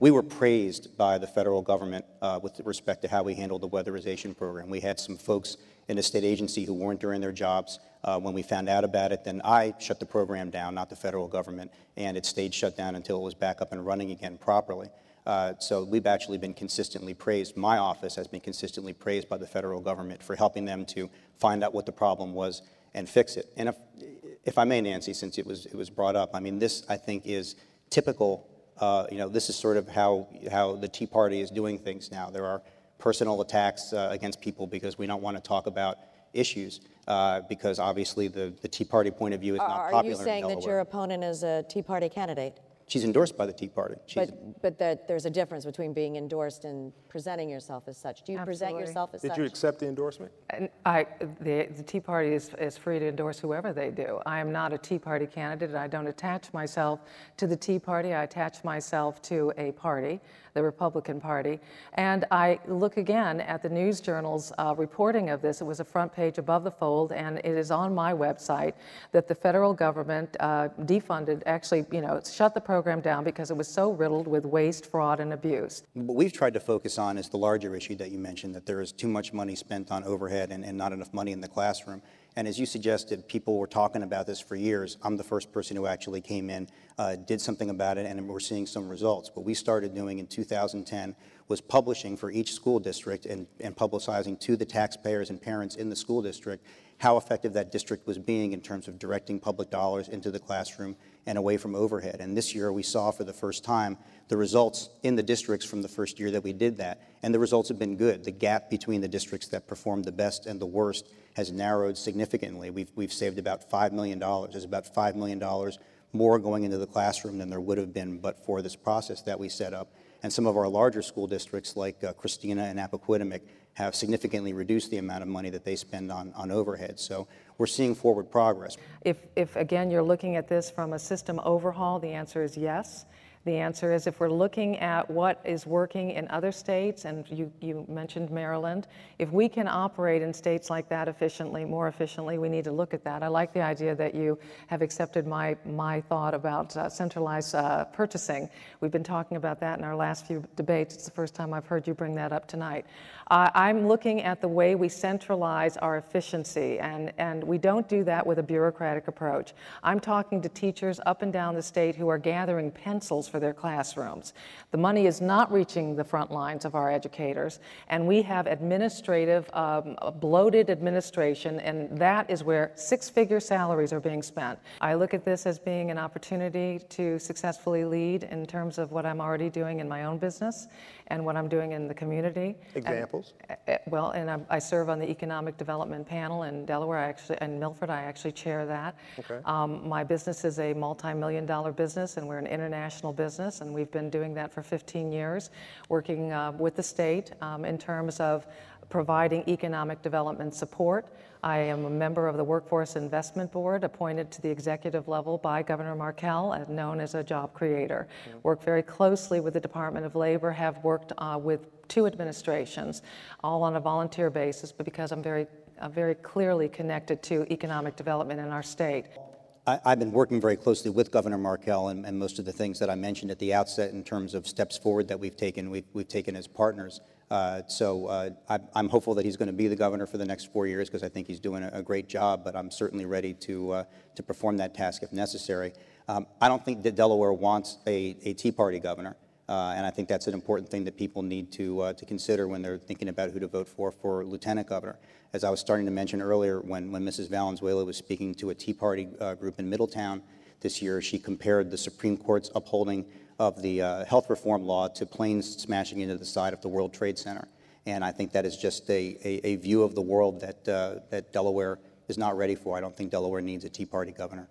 We were praised by the federal government with respect to how we handled the weatherization program. We had some folks in the state agency who weren't doing their jobs. When we found out about it, then I shut the program down, not the federal government, and it stayed shut down until it was back up and running again properly. So we've actually been consistently praised. My office has been consistently praised by the federal government for helping them to find out what the problem was and fix it. And if I may, Nancy, since it was brought up, I mean, this, I think, is typical. This is sort of how the Tea Party is doing things now. There are personal attacks against people because we don't want to talk about issues because obviously the Tea Party point of view is not popular in Delaware. Are you saying that your opponent is a Tea Party candidate? She's endorsed by the Tea Party. But that there's a difference between being endorsed and presenting yourself as such. Do you present yourself as such? Did you accept the endorsement? The Tea Party is free to endorse whoever they do. I am not a Tea Party candidate. I don't attach myself to the Tea Party. I attach myself to a party, the Republican Party. And I look again at the news journal's reporting of this. It was a front page above the fold, and it is on my website that the federal government defunded, actually, shut the program down because it was so riddled with waste, fraud, and abuse. What we've tried to focus on is the larger issue that you mentioned, that there is too much money spent on overhead and not enough money in the classroom. And as you suggested, people were talking about this for years. I'm the first person who actually came in, did something about it, and we're seeing some results. What we started doing in 2010 was publishing for each school district and publicizing to the taxpayers and parents in the school district how effective that district was being in terms of directing public dollars into the classroom and away from overhead. And this year we saw for the first time the results in the districts from the first year that we did that, and the results have been good. The gap between the districts that performed the best and the worst has narrowed significantly. We've saved about $5 million. There's about $5 million more going into the classroom than there would have been but for this process that we set up. And some of our larger school districts like Christina and Appoquinimink have significantly reduced the amount of money that they spend on overhead. So we're seeing forward progress. If again, you're looking at this from a system overhaul, the answer is yes. The answer is if we're looking at what is working in other states, and you mentioned Maryland, if we can operate in states like that efficiently, more efficiently, we need to look at that. I like the idea that you have accepted my thought about centralized purchasing. We've been talking about that in our last few debates. It's the first time I've heard you bring that up tonight. I'm looking at the way we centralize our efficiency, and we don't do that with a bureaucratic approach. I'm talking to teachers up and down the state who are gathering pencils for their classrooms. The money is not reaching the front lines of our educators, and we have administrative, bloated administration, and that is where six-figure salaries are being spent. I look at this as being an opportunity to successfully lead in terms of what I'm already doing in my own business and what I'm doing in the community. Examples? And I serve on the Economic Development Panel in Delaware, and Milford. I actually chair that. Okay. My business is a multi-million-dollar business, and we're an international business, and we've been doing that for 15 years, working with the state in terms of providing economic development support. I am a member of the Workforce Investment Board, appointed to the executive level by Governor Markell, known as a job creator. Work very closely with the Department of Labor, have worked with two administrations, all on a volunteer basis, but because I'm very clearly connected to economic development in our state. I've been working very closely with Governor Markell and most of the things that I mentioned at the outset in terms of steps forward that we've taken as partners. I'm hopeful that he's going to be the governor for the next 4 years because I think he's doing a great job, but I'm certainly ready to perform that task if necessary. I don't think that Delaware wants a Tea Party governor, and I think that's an important thing that people need to consider when they're thinking about who to vote for lieutenant governor. As I was starting to mention earlier, when Mrs. Valenzuela was speaking to a Tea Party group in Middletown this year, she compared the Supreme Court's upholding of the health reform law to planes smashing into the side of the World Trade Center. And I think that is just a view of the world that Delaware is not ready for. I don't think Delaware needs a Tea Party governor.